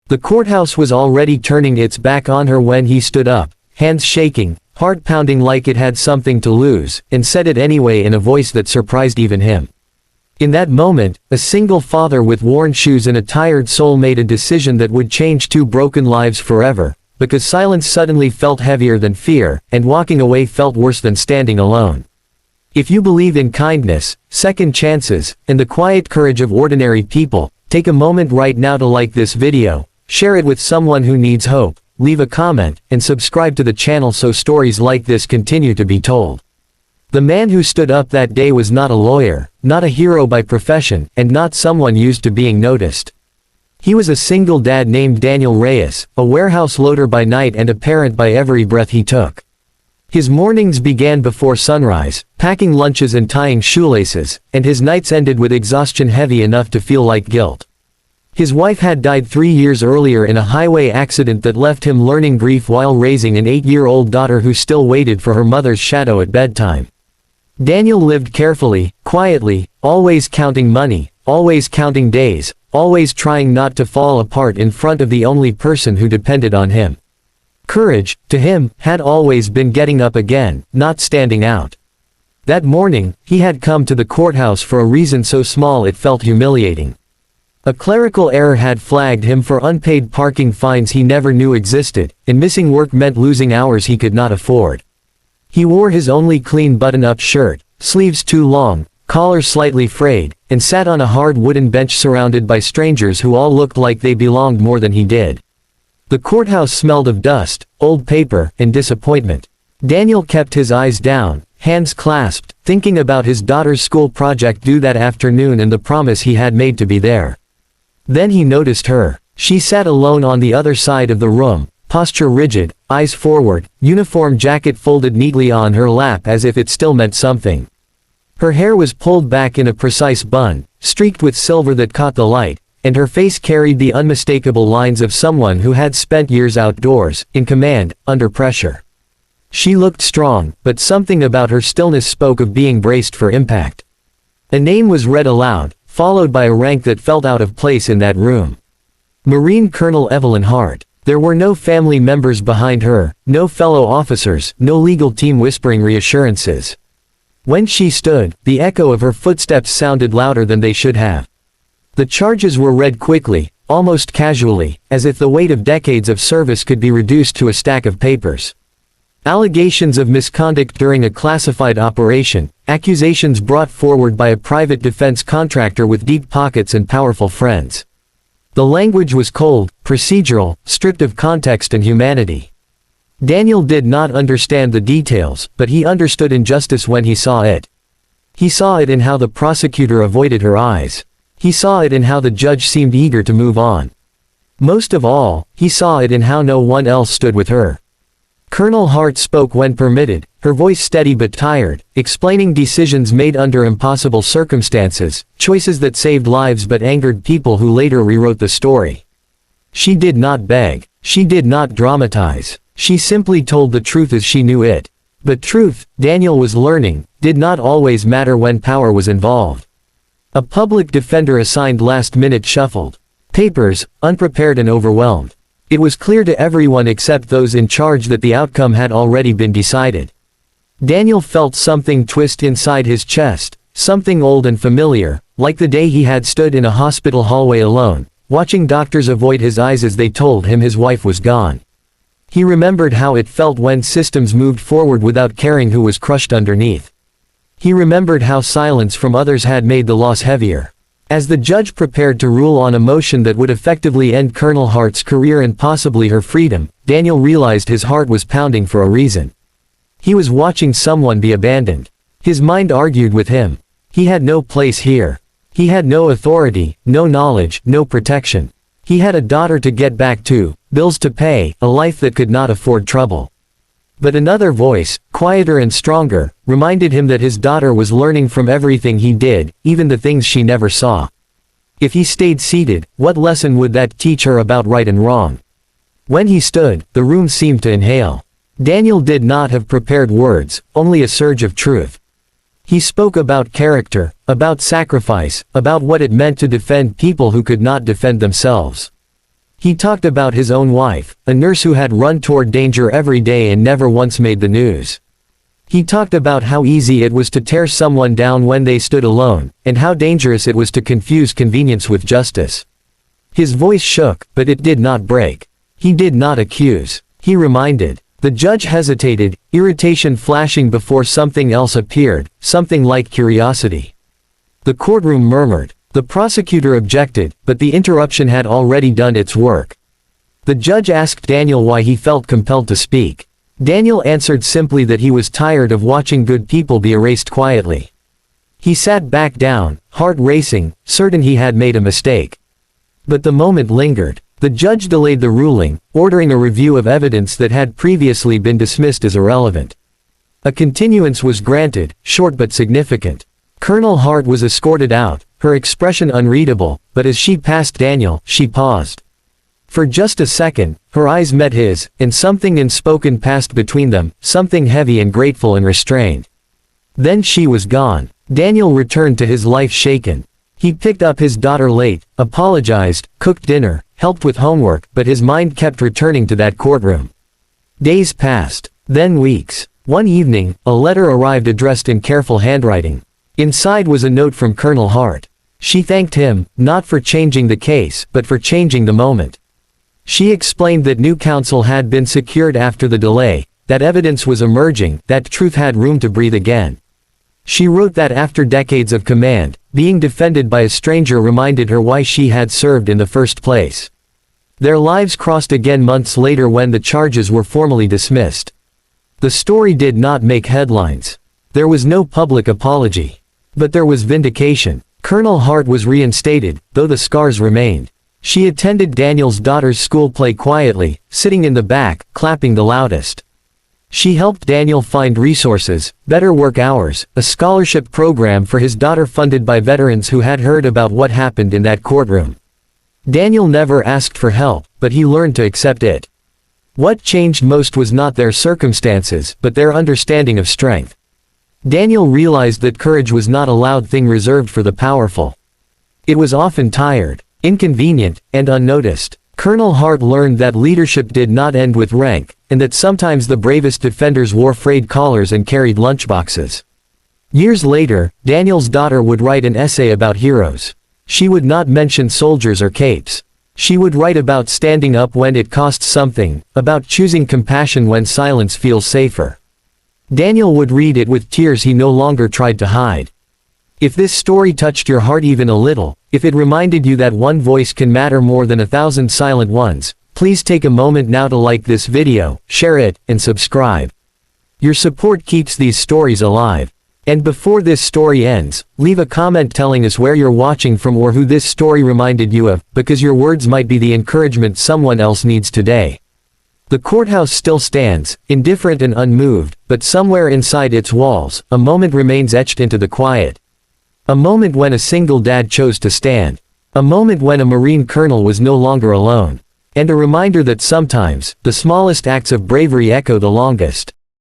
The courthouse was already turning its back on her when he stood up, hands shaking, heart pounding like it had something to lose, and said it anyway in a voice that surprised even him. In that moment, a single father with worn shoes and a tired soul made a decision that would change two broken lives forever, because silence suddenly felt heavier than fear, and walking away felt worse than standing alone. If you believe in kindness, second chances, and the quiet courage of ordinary people, take a moment right now to like this video, share it with someone who needs hope, leave a comment, and subscribe to the channel so stories like this continue to be told. The man who stood up that day was not a lawyer, not a hero by profession, and not someone used to being noticed. He was a single dad named Daniel Reyes, a warehouse loader by night and a parent by every breath he took. His mornings began before sunrise, packing lunches and tying shoelaces, and his nights ended with exhaustion heavy enough to feel like guilt. His wife had died 3 years earlier in a highway accident that left him learning grief while raising an 8-year-old daughter who still waited for her mother's shadow at bedtime. Daniel lived carefully, quietly, always counting money, always counting days, always trying not to fall apart in front of the only person who depended on him. Courage, to him, had always been getting up again, not standing out. That morning, he had come to the courthouse for a reason so small it felt humiliating. A clerical error had flagged him for unpaid parking fines he never knew existed, and missing work meant losing hours he could not afford. He wore his only clean button-up shirt, sleeves too long, collar slightly frayed, and sat on a hard wooden bench surrounded by strangers who all looked like they belonged more than he did. The courthouse smelled of dust, old paper, and disappointment. Daniel kept his eyes down, hands clasped, thinking about his daughter's school project due that afternoon and the promise he had made to be there. Then he noticed her. She sat alone on the other side of the room, posture rigid, eyes forward, uniform jacket folded neatly on her lap as if it still meant something. Her hair was pulled back in a precise bun, streaked with silver that caught the light, and her face carried the unmistakable lines of someone who had spent years outdoors, in command, under pressure. She looked strong, but something about her stillness spoke of being braced for impact. A name was read aloud, followed by a rank that felt out of place in that room. Marine Colonel Evelyn Hart. There were no family members behind her, no fellow officers, no legal team whispering reassurances. When she stood, the echo of her footsteps sounded louder than they should have. The charges were read quickly, almost casually, as if the weight of decades of service could be reduced to a stack of papers. Allegations of misconduct during a classified operation, accusations brought forward by a private defense contractor with deep pockets and powerful friends. The language was cold, procedural, stripped of context and humanity. Daniel did not understand the details, but he understood injustice when he saw it. He saw it in how the prosecutor avoided her eyes. He saw it in how the judge seemed eager to move on. Most of all, he saw it in how no one else stood with her. Colonel Hart spoke when permitted, her voice steady but tired, explaining decisions made under impossible circumstances, choices that saved lives but angered people who later rewrote the story. She did not beg. She did not dramatize. She simply told the truth as she knew it. But truth, Daniel was learning, did not always matter when power was involved. A public defender assigned last minute shuffled papers, unprepared and overwhelmed. It was clear to everyone except those in charge that the outcome had already been decided. Daniel felt something twist inside his chest, something old and familiar, like the day he had stood in a hospital hallway alone, watching doctors avoid his eyes as they told him his wife was gone. He remembered how it felt when systems moved forward without caring who was crushed underneath. He remembered how silence from others had made the loss heavier. As the judge prepared to rule on a motion that would effectively end Colonel Hart's career and possibly her freedom, Daniel realized his heart was pounding for a reason. He was watching someone be abandoned. His mind argued with him. He had no place here. He had no authority, no knowledge, no protection. He had a daughter to get back to, bills to pay, a life that could not afford trouble. But another voice, quieter and stronger, reminded him that his daughter was learning from everything he did, even the things she never saw. If he stayed seated, what lesson would that teach her about right and wrong? When he stood, the room seemed to inhale. Daniel did not have prepared words, only a surge of truth. He spoke about character, about sacrifice, about what it meant to defend people who could not defend themselves. He talked about his own wife, a nurse who had run toward danger every day and never once made the news. He talked about how easy it was to tear someone down when they stood alone, and how dangerous it was to confuse convenience with justice. His voice shook, but it did not break. He did not accuse. He reminded. The judge hesitated, irritation flashing before something else appeared, something like curiosity. The courtroom murmured. The prosecutor objected, but the interruption had already done its work. The judge asked Daniel why he felt compelled to speak. Daniel answered simply that he was tired of watching good people be erased quietly. He sat back down, heart racing, certain he had made a mistake. But the moment lingered. The judge delayed the ruling, ordering a review of evidence that had previously been dismissed as irrelevant. A continuance was granted, short but significant. Colonel Hart was escorted out, her expression unreadable, but as she passed Daniel, she paused. For just a second, her eyes met his, and something unspoken passed between them, something heavy and grateful and restrained. Then she was gone. Daniel returned to his life shaken. He picked up his daughter late, apologized, cooked dinner, helped with homework, but his mind kept returning to that courtroom. Days passed, then weeks. One evening, a letter arrived addressed in careful handwriting. Inside was a note from Colonel Hart. She thanked him, not for changing the case, but for changing the moment. She explained that new counsel had been secured after the delay, that evidence was emerging, that truth had room to breathe again. She wrote that after decades of command, being defended by a stranger reminded her why she had served in the first place. Their lives crossed again months later when the charges were formally dismissed. The story did not make headlines. There was no public apology. But there was vindication. Colonel Hart was reinstated, though the scars remained. She attended Daniel's daughter's school play quietly, sitting in the back, clapping the loudest. She helped Daniel find resources, better work hours, a scholarship program for his daughter funded by veterans who had heard about what happened in that courtroom. Daniel never asked for help, but he learned to accept it. What changed most was not their circumstances, but their understanding of strength. Daniel realized that courage was not a loud thing reserved for the powerful. It was often tired, inconvenient, and unnoticed. Colonel Hart learned that leadership did not end with rank, and that sometimes the bravest defenders wore frayed collars and carried lunchboxes. Years later, Daniel's daughter would write an essay about heroes. She would not mention soldiers or capes. She would write about standing up when it costs something, about choosing compassion when silence feels safer. Daniel would read it with tears he no longer tried to hide. If this story touched your heart even a little, if it reminded you that one voice can matter more than 1,000 silent ones, please take a moment now to like this video, share it, and subscribe. Your support keeps these stories alive. And before this story ends, leave a comment telling us where you're watching from or who this story reminded you of, because your words might be the encouragement someone else needs today. The courthouse still stands, indifferent and unmoved, but somewhere inside its walls, a moment remains etched into the quiet. A moment when a single dad chose to stand. A moment when a Marine colonel was no longer alone. And a reminder that sometimes, the smallest acts of bravery echo the longest.